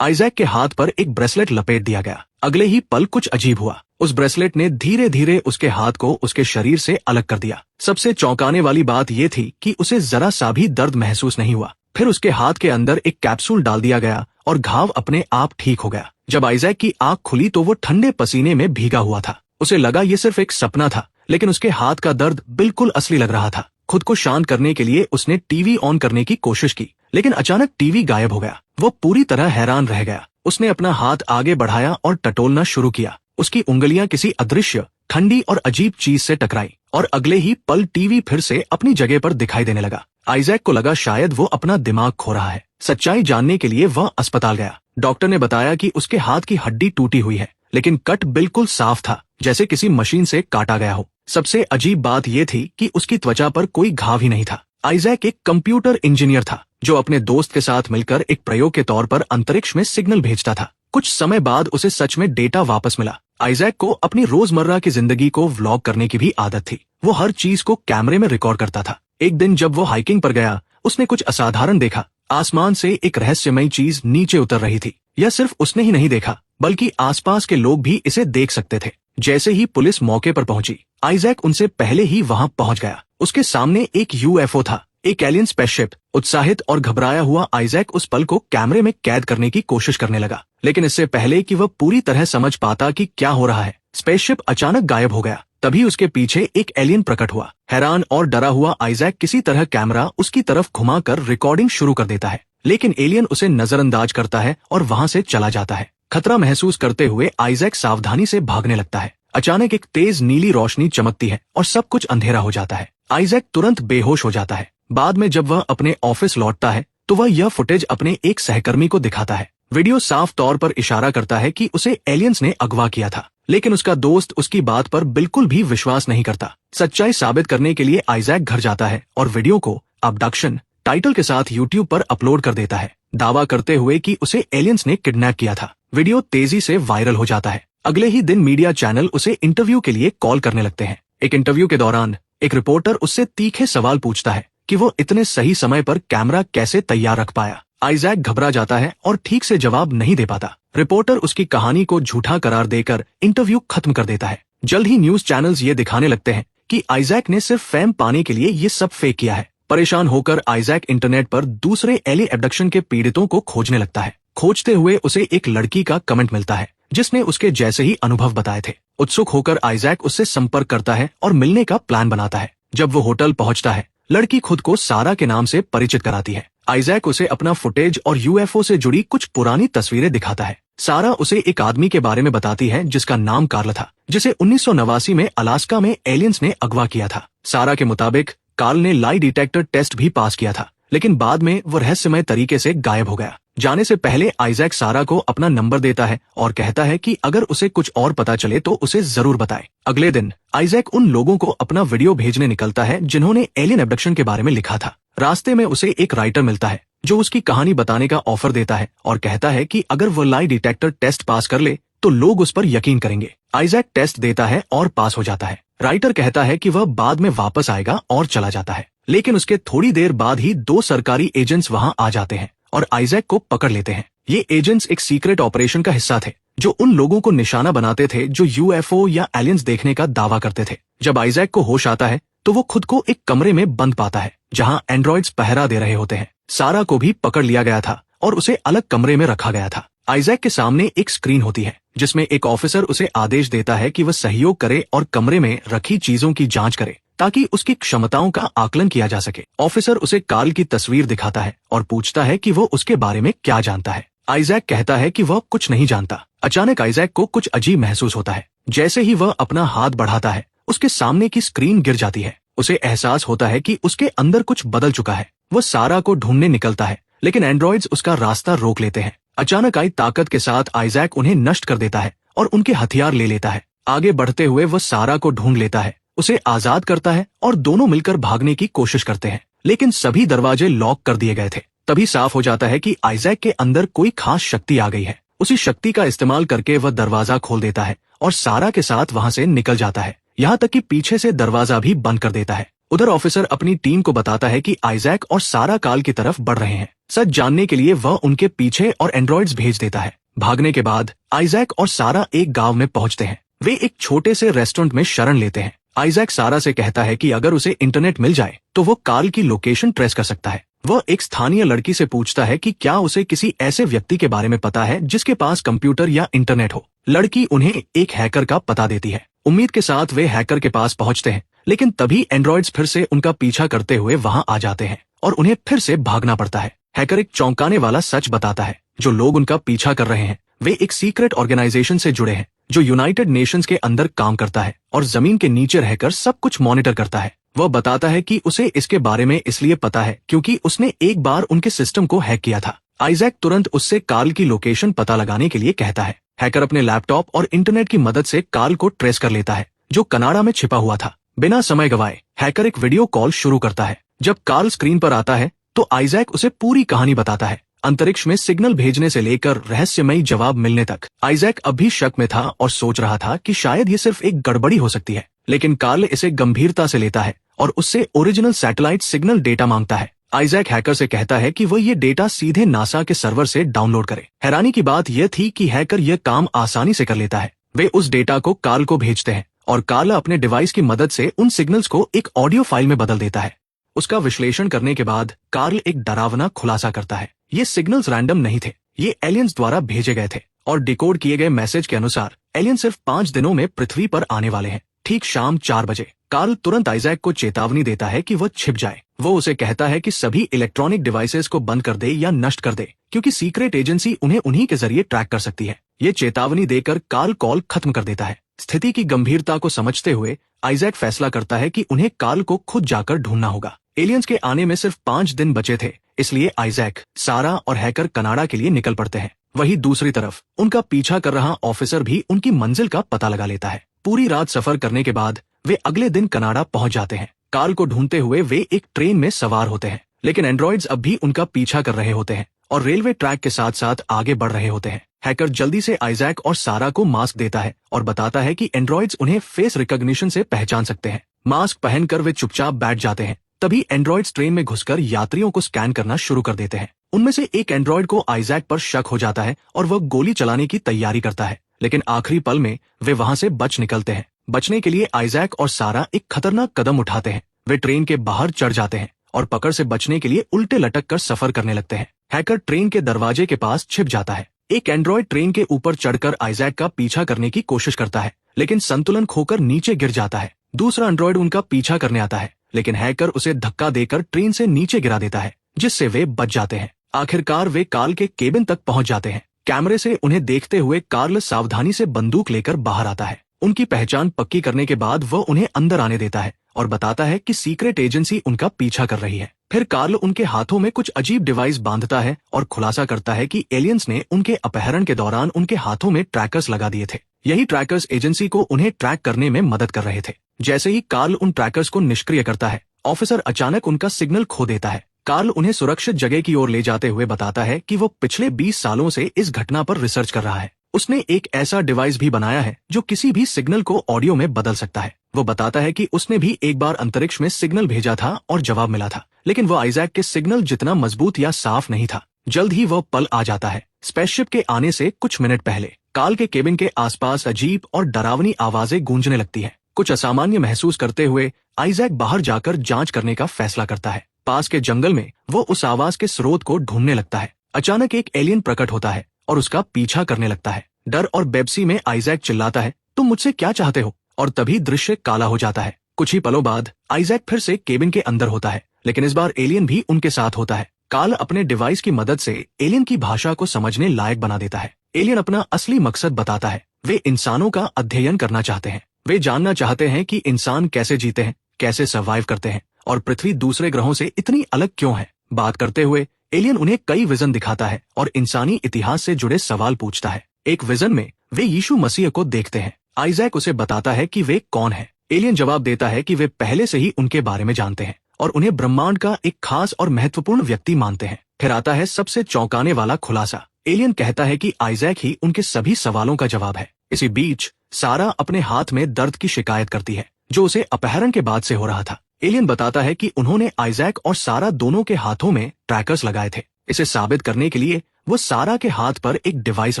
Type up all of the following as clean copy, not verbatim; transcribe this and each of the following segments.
Isaac के हाथ पर एक ब्रेसलेट लपेट दिया गया। अगले ही पल कुछ अजीब हुआ। उस ब्रेसलेट ने धीरे धीरे उसके हाथ को उसके शरीर से अलग कर दिया। सबसे चौंकाने वाली बात यह थी कि उसे जरा सा भी दर्द महसूस नहीं हुआ। फिर उसके हाथ के अंदर एक कैप्सूल डाल दिया गया और घाव अपने आप ठीक हो गया। जब आइजैक की आंख खुली तो वो ठंडे पसीने में भीगा हुआ था। उसे लगा ये सिर्फ एक सपना था, लेकिन उसके हाथ का दर्द बिल्कुल असली लग रहा था। खुद को शांत करने के लिए उसने टीवी ऑन करने की कोशिश की, लेकिन अचानक टीवी गायब हो गया। वो पूरी तरह हैरान रह गया। उसने अपना हाथ आगे बढ़ाया और टटोलना शुरू किया। उसकी उंगलियां किसी अदृश्य, ठंडी और अजीब चीज से टकराई और अगले ही पल टीवी फिर से अपनी जगह पर दिखाई देने लगा। आइजैक को लगा शायद वो अपना दिमाग खो रहा है। सच्चाई जानने के लिए वह अस्पताल गया। डॉक्टर ने बताया कि उसके हाथ की हड्डी टूटी हुई है, लेकिन कट बिल्कुल साफ था, जैसे किसी मशीन से काटा गया हो। सबसे अजीब बात यह थी कि उसकी त्वचा पर कोई घाव ही नहीं था। आइजैक एक कंप्यूटर इंजीनियर था जो अपने दोस्त के साथ मिलकर एक प्रयोग के तौर पर अंतरिक्ष में सिग्नल भेजता था। कुछ समय बाद उसे सच में डेटा वापस मिला। आइजैक को अपनी रोजमर्रा की जिंदगी को व्लॉग करने की भी आदत थी। वो हर चीज को कैमरे में रिकॉर्ड करता था। एक दिन जब वो हाइकिंग पर गया, उसने कुछ असाधारण देखा। आसमान से एक रहस्यमयी चीज नीचे उतर रही थी। यह सिर्फ उसने ही नहीं देखा, बल्कि आसपास के लोग भी इसे देख सकते थे। जैसे ही पुलिस मौके पर पहुंची, आइजैक उनसे पहले ही वहां पहुंच गया। उसके सामने एक यूएफओ था, एक एलियन स्पेसशिप। उत्साहित और घबराया हुआ आइजैक उस पल को कैमरे में कैद करने की कोशिश करने लगा, लेकिन इससे पहले कि वह पूरी तरह समझ पाता कि क्या हो रहा है, स्पेसशिप अचानक गायब हो गया। तभी उसके पीछे एक एलियन प्रकट हुआ। हैरान और डरा हुआ आइजैक किसी तरह कैमरा उसकी तरफ घुमाकर रिकॉर्डिंग शुरू कर देता है, लेकिन एलियन उसे नजरअंदाज करता है और वहां से चला जाता है। खतरा महसूस करते हुए आइजैक सावधानी से भागने लगता है। अचानक एक तेज नीली रोशनी चमकती है और सब कुछ अंधेरा हो जाता है। आइजैक तुरंत बेहोश हो जाता है। बाद में जब वह अपने ऑफिस लौटता है तो वह यह फुटेज अपने एक सहकर्मी को दिखाता है। वीडियो साफ तौर पर इशारा करता है कि उसे एलियंस ने अगवा किया था, लेकिन उसका दोस्त उसकी बात पर बिल्कुल भी विश्वास नहीं करता। सच्चाई साबित करने के लिए आइजैक घर जाता है और वीडियो को अबडक्शन टाइटल के साथ यूट्यूब पर अपलोड कर देता है, दावा करते हुए कि उसे एलियंस ने किडनैप किया था। वीडियो तेजी से वायरल हो जाता है। अगले ही दिन मीडिया चैनल उसे इंटरव्यू के लिए कॉल करने लगते हैं। एक इंटरव्यू के दौरान एक रिपोर्टर उससे तीखे सवाल पूछता है कि वो इतने सही समय पर कैमरा कैसे तैयार रख पाया। आइजैक घबरा जाता है और ठीक से जवाब नहीं दे पाता। रिपोर्टर उसकी कहानी को झूठा करार देकर इंटरव्यू खत्म कर देता है। जल्द ही न्यूज चैनल्स ये दिखाने लगते हैं कि आइजैक ने सिर्फ फेम पाने के लिए ये सब फेक किया है। परेशान होकर आइजैक इंटरनेट पर दूसरे एलियन एब्डक्शन के पीड़ितों को खोजने लगता है। खोजते हुए उसे एक लड़की का कमेंट मिलता है जिसने उसके जैसे ही अनुभव बताए थे। उत्सुक होकर आइजैक उससे संपर्क करता है और मिलने का प्लान बनाता है। जब वो होटल पहुंचता है, लड़की खुद को सारा के नाम से परिचित कराती है। आइजैक उसे अपना फुटेज और यूएफओ से जुड़ी कुछ पुरानी तस्वीरें दिखाता है। सारा उसे एक आदमी के बारे में बताती है जिसका नाम कार्ल था, जिसे 1989 में अलास्का में एलियंस ने अगवा किया था। सारा के मुताबिक कार्ल ने लाई डिटेक्टर टेस्ट भी पास किया था, लेकिन बाद में वो रहस्यमय तरीके से गायब हो गया। जाने से पहले आइजैक सारा को अपना नंबर देता है और कहता है कि अगर उसे कुछ और पता चले तो उसे जरूर बताए। अगले दिन आइजैक उन लोगों को अपना वीडियो भेजने निकलता है जिन्होंने एलियन एब्डक्शन के बारे में लिखा था। रास्ते में उसे एक राइटर मिलता है जो उसकी कहानी बताने का ऑफर देता है और कहता है कि अगर वो लाई डिटेक्टर टेस्ट पास कर ले तो लोग उस पर यकीन करेंगे। आइजैक टेस्ट देता है और पास हो जाता है। राइटर कहता है कि वह बाद में वापस आएगा और चला जाता है, लेकिन उसके थोड़ी देर बाद ही 2 सरकारी एजेंट्स वहां आ जाते हैं और आइजैक को पकड़ लेते हैं। ये एजेंट्स एक सीक्रेट ऑपरेशन का हिस्सा थे जो उन लोगों को निशाना बनाते थे जो यूएफओ या एलियंस देखने का दावा करते थे। जब आइजैक को होश आता है तो वो खुद को एक कमरे में बंद पाता है जहां एंड्रॉइड्स पहरा दे रहे होते हैं। सारा को भी पकड़ लिया गया था और उसे अलग कमरे में रखा गया था। आइजैक के सामने एक स्क्रीन होती है जिसमें एक ऑफिसर उसे आदेश देता है कि वह सहयोग करे और कमरे में रखी चीजों की जांच करे ताकि उसकी क्षमताओं का आकलन किया जा सके। ऑफिसर उसे कार्ल की तस्वीर दिखाता है और पूछता है कि वो उसके बारे में क्या जानता है। आइजैक कहता है कि वह कुछ नहीं जानता। अचानक आइजैक को कुछ अजीब महसूस होता है। जैसे ही वह अपना हाथ बढ़ाता है, उसके सामने की स्क्रीन गिर जाती है। उसे एहसास होता है कि उसके अंदर कुछ बदल चुका है। वह सारा को ढूंढने निकलता है, लेकिन एंड्रॉइड्स उसका रास्ता रोक लेते हैं। अचानक आई ताकत के साथ आइजैक उन्हें नष्ट कर देता है और उनके हथियार ले लेता है। आगे बढ़ते हुए वह सारा को ढूंढ लेता है, उसे आजाद करता है और दोनों मिलकर भागने की कोशिश करते हैं, लेकिन सभी दरवाजे लॉक कर दिए गए थे। तभी साफ हो जाता है कि आइजैक के अंदर कोई खास शक्ति आ गई है। उसी शक्ति का इस्तेमाल करके वह दरवाजा खोल देता है और सारा के साथ वहां से निकल जाता है, यहाँ तक कि पीछे से दरवाजा भी बंद कर देता है। उधर ऑफिसर अपनी टीम को बताता है कि आइजैक और सारा काल की तरफ बढ़ रहे हैं। सच जानने के लिए वह उनके पीछे और एंड्रॉइड्स भेज देता है। भागने के बाद आइजैक और सारा एक गांव में पहुंचते हैं। वे एक छोटे से रेस्टोरेंट में शरण लेते हैं। आइजैक सारा से कहता है कि अगर उसे इंटरनेट मिल जाए तो वो कार्ल की लोकेशन ट्रेस कर सकता है। वह एक स्थानीय लड़की से पूछता है कि क्या उसे किसी ऐसे व्यक्ति के बारे में पता है जिसके पास कंप्यूटर या इंटरनेट हो। लड़की उन्हें एक हैकर का पता देती है। उम्मीद के साथ वे हैकर के पास पहुंचते हैं, लेकिन तभी एंड्रॉइड्स फिर से उनका पीछा करते हुए वहां आ जाते हैं और उन्हें फिर से भागना पड़ता है। हैकर एक चौंकाने वाला सच बताता है, जो लोग उनका पीछा कर रहे हैं वे एक सीक्रेट ऑर्गेनाइजेशन से जुड़े हैं जो यूनाइटेड नेशंस के अंदर काम करता है और जमीन के नीचे रहकर सब कुछ मॉनिटर करता है। वह बताता है कि उसे इसके बारे में इसलिए पता है क्योंकि उसने एक बार उनके सिस्टम को हैक किया था। आइजैक तुरंत उससे कार्ल की लोकेशन पता लगाने के लिए कहता है। हैकर अपने लैपटॉप और इंटरनेट की मदद से कार्ल को ट्रेस कर लेता है, जो कनाडा में छिपा हुआ था। बिना समय गवाए हैकर एक वीडियो कॉल शुरू करता है। जब कार्ल स्क्रीन पर आता है तो आइजैक उसे पूरी कहानी बताता है, अंतरिक्ष में सिग्नल भेजने से लेकर रहस्यमयी जवाब मिलने तक। आइजैक अभी शक में था और सोच रहा था कि शायद ये सिर्फ एक गड़बड़ी हो सकती है, लेकिन कार्ल इसे गंभीरता से लेता है और उससे ओरिजिनल सैटेलाइट सिग्नल डेटा मांगता है। आइजैक हैकर से कहता है कि वह ये डेटा सीधे नासा के सर्वर से डाउनलोड करे। हैरानी की बात यह थी कि हैकर यह काम आसानी से कर लेता है। वे उस डेटा को कार्ल को भेजते हैं और कार्ल अपने डिवाइस की मदद से उन सिग्नल्स को एक ऑडियो फाइल में बदल देता है। उसका विश्लेषण करने के बाद कार्ल एक डरावना खुलासा करता है। ये सिग्नल्स रैंडम नहीं थे, ये एलियंस द्वारा भेजे गए थे और डिकोड किए गए मैसेज के अनुसार एलियन सिर्फ 5 दिनों में पृथ्वी पर आने वाले हैं। ठीक शाम 4 बजे कार्ल तुरंत आइजैक को चेतावनी देता है कि वह छिप जाए। वो उसे कहता है कि सभी इलेक्ट्रॉनिक डिवाइसेस को बंद कर दे या नष्ट कर दे, क्योंकि सीक्रेट एजेंसी उन्हें उन्हीं के जरिए ट्रैक कर सकती है। ये चेतावनी देकर कार्ल कॉल खत्म कर देता है। स्थिति की गंभीरता को समझते हुए आइजैक फैसला करता है कि उन्हें कार्ल को खुद जाकर ढूंढना होगा। एलियंस के आने में सिर्फ 5 दिन बचे थे, इसलिए आइजैक, सारा और हैकर कनाडा के लिए निकल पड़ते हैं। वहीं दूसरी तरफ उनका पीछा कर रहा ऑफिसर भी उनकी मंजिल का पता लगा लेता है। पूरी रात सफर करने के बाद वे अगले दिन कनाडा पहुंच जाते हैं। कार्ल को ढूंढते हुए वे एक ट्रेन में सवार होते हैं, लेकिन एंड्रॉइड्स अब भी उनका पीछा कर रहे होते हैं और रेलवे ट्रैक के साथ साथ आगे बढ़ रहे होते हैं। हैकर जल्दी से आइजैक और सारा को मास्क देता है और बताता है कि एंड्रॉइड्स उन्हें फेस रिकॉग्निशन से पहचान सकते हैं। मास्क पहनकर वे चुपचाप बैठ जाते हैं। तभी एंड्रॉइड्स ट्रेन में घुसकर यात्रियों को स्कैन करना शुरू कर देते हैं। उनमें से एक एंड्रॉइड को आइजैक पर शक हो जाता है और वह गोली चलाने की तैयारी करता है, लेकिन आखिरी पल में वे वहां से बच निकलते हैं। बचने के लिए आइजैक और सारा एक खतरनाक कदम उठाते हैं। वे ट्रेन के बाहर चढ़ जाते हैं और पकड़ से बचने के लिए उल्टे लटक कर सफर करने लगते हैं। हैकर ट्रेन के दरवाजे के पास छिप जाता है। एक एंड्रॉइड ट्रेन के ऊपर चढ़कर आइजैक का पीछा करने की कोशिश करता है, लेकिन संतुलन खोकर नीचे गिर जाता है। दूसरा एंड्रॉइड उनका पीछा करने आता है, लेकिन हैकर उसे धक्का देकर ट्रेन से नीचे गिरा देता है, जिससे वे बच जाते हैं। आखिरकार वे कार्ल के केबिन तक पहुंच जाते हैं। कैमरे से उन्हें देखते हुए कार्ल सावधानी से बंदूक लेकर बाहर आता है। उनकी पहचान पक्की करने के बाद वह उन्हें अंदर आने देता है और बताता है कि सीक्रेट एजेंसी उनका पीछा कर रही है। फिर कार्ल उनके हाथों में कुछ अजीब डिवाइस बांधता है और खुलासा करता है कि एलियंस ने उनके अपहरण के दौरान उनके हाथों में ट्रैकर्स लगा दिए थे। यही ट्रैकर्स एजेंसी को उन्हें ट्रैक करने में मदद कर रहे थे। जैसे ही कार्ल उन ट्रैकर्स को निष्क्रिय करता है, ऑफिसर अचानक उनका सिग्नल खो देता है। कार्ल उन्हें सुरक्षित जगह की ओर ले जाते हुए बताता है कि वो पिछले 20 सालों से इस घटना पर रिसर्च कर रहा है। उसने एक ऐसा डिवाइस भी बनाया है जो किसी भी सिग्नल को ऑडियो में बदल सकता है। वो बताता है कि उसने भी एक बार अंतरिक्ष में सिग्नल भेजा था और जवाब मिला था, लेकिन वो आइजैक के सिग्नल जितना मजबूत या साफ नहीं था। जल्द ही वह पल आ जाता है। स्पेसशिप के आने से कुछ मिनट पहले कार्ल के केबिन के आसपास अजीब और डरावनी आवाजें गूंजने लगती है। कुछ असामान्य महसूस करते हुए आइजैक बाहर जाकर जांच करने का फैसला करता है। पास के जंगल में वो उस आवाज के स्रोत को ढूंढने लगता है। अचानक एक एलियन प्रकट होता है और उसका पीछा करने लगता है। डर और बेबसी में आइजैक चिल्लाता है, तुम मुझसे क्या चाहते हो? और तभी दृश्य काला हो जाता है। कुछ ही पलों बाद आइजैक फिर से केबिन के अंदर होता है, लेकिन इस बार एलियन भी उनके साथ होता है। कार्ल अपने डिवाइस की मदद से एलियन की भाषा को समझने लायक बना देता है। एलियन अपना असली मकसद बताता है। वे इंसानों का अध्ययन करना चाहते हैं। वे जानना चाहते हैं कि इंसान कैसे जीते हैं, कैसे सर्वाइव करते हैं और पृथ्वी दूसरे ग्रहों से इतनी अलग क्यों है। बात करते हुए एलियन उन्हें कई विजन दिखाता है और इंसानी इतिहास से जुड़े सवाल पूछता है। एक विजन में वे यीशु मसीह को देखते हैं। आइजैक उसे बताता है कि वे कौन है। एलियन जवाब देता है कि वे पहले से ही उनके बारे में जानते हैं और उन्हें ब्रह्मांड का एक खास और महत्वपूर्ण व्यक्ति मानते हैं। फिर आता है सबसे चौंकाने वाला खुलासा। एलियन कहता है कि आइजैक ही उनके सभी सवालों का जवाब है। इसी बीच सारा अपने हाथ में दर्द की शिकायत करती है, जो उसे अपहरण के बाद से हो रहा था। एलियन बताता है कि उन्होंने आइजैक और सारा दोनों के हाथों में ट्रैकर्स लगाए थे। इसे साबित करने के लिए वो सारा के हाथ पर एक डिवाइस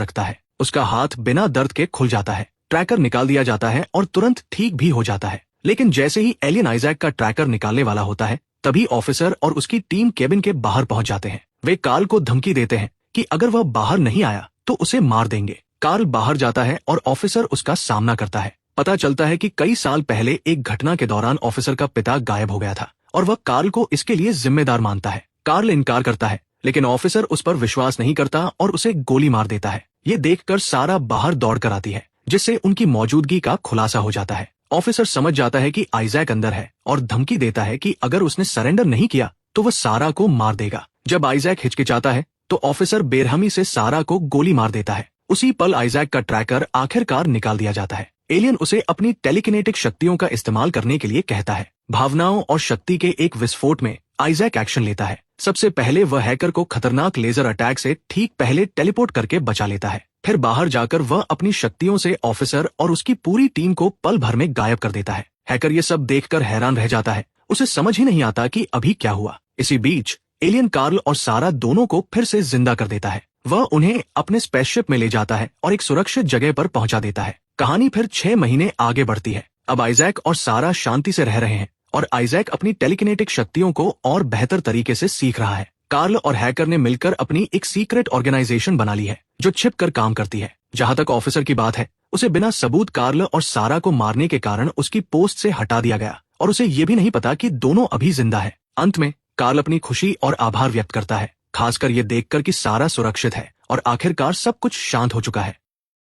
रखता है। उसका हाथ बिना दर्द के खुल जाता है, ट्रैकर निकाल दिया जाता है और तुरंत ठीक भी हो जाता है। लेकिन जैसे ही एलियन आइजैक का ट्रैकर निकालने वाला होता है, तभी ऑफिसर और उसकी टीम केबिन के बाहर पहुंच जाते हैं। वे कार्ल को धमकी देते हैं कि अगर वह बाहर नहीं आया तो उसे मार देंगे। कार्ल बाहर जाता है और ऑफिसर उसका सामना करता है। पता चलता है कि कई साल पहले एक घटना के दौरान ऑफिसर का पिता गायब हो गया था और वह कार्ल को इसके लिए जिम्मेदार मानता है। कार्ल इनकार करता है, लेकिन ऑफिसर उस पर विश्वास नहीं करता और उसे गोली मार देता है। ये देखकर सारा बाहर दौड़ कर आती है, जिससे उनकी मौजूदगी का खुलासा हो जाता है। ऑफिसर समझ जाता है कि आइजैक अंदर है और धमकी देता है कि अगर उसने सरेंडर नहीं किया तो वह सारा को मार देगा। जब आइजैक हिचकिचाता है तो ऑफिसर बेरहमी से सारा को गोली मार देता है। उसी पल आइजैक का ट्रैकर आखिरकार निकाल दिया जाता है। एलियन उसे अपनी टेलीकिनेटिक शक्तियों का इस्तेमाल करने के लिए कहता है। भावनाओं और शक्ति के एक विस्फोट में आइजैक एक्शन लेता है। सबसे पहले वह हैकर को खतरनाक लेजर अटैक से ठीक पहले टेलीपोर्ट करके बचा लेता है। फिर बाहर जाकर वह अपनी शक्तियों से ऑफिसर और उसकी पूरी टीम को पल भर में गायब कर देता है। हैकर ये सब देखकर हैरान रह जाता है, उसे समझ ही नहीं आता कि अभी क्या हुआ। इसी बीच एलियन कार्ल और सारा दोनों को फिर से जिंदा कर देता है। वह उन्हें अपने स्पेसशिप में ले जाता है और एक सुरक्षित जगह पर पहुंचा देता है। कहानी फिर 6 महीने आगे बढ़ती है। अब आइजैक और सारा शांति से रह रहे हैं और आइजैक अपनी टेलीकिनेटिक शक्तियों को और बेहतर तरीके से सीख रहा है। कार्ल और हैकर ने मिलकर अपनी एक सीक्रेट ऑर्गेनाइजेशन बना ली है जो छिप कर काम करती है। जहां तक ऑफिसर की बात है, उसे बिना सबूत कार्ल और सारा को मारने के कारण उसकी पोस्ट से हटा दिया गया और उसे ये भी नहीं पता कि दोनों अभी जिंदा है। अंत में कार्ल अपनी खुशी और आभार व्यक्त करता है, खासकर ये देखकर कि सारा सुरक्षित है और आखिरकार सब कुछ शांत हो चुका है।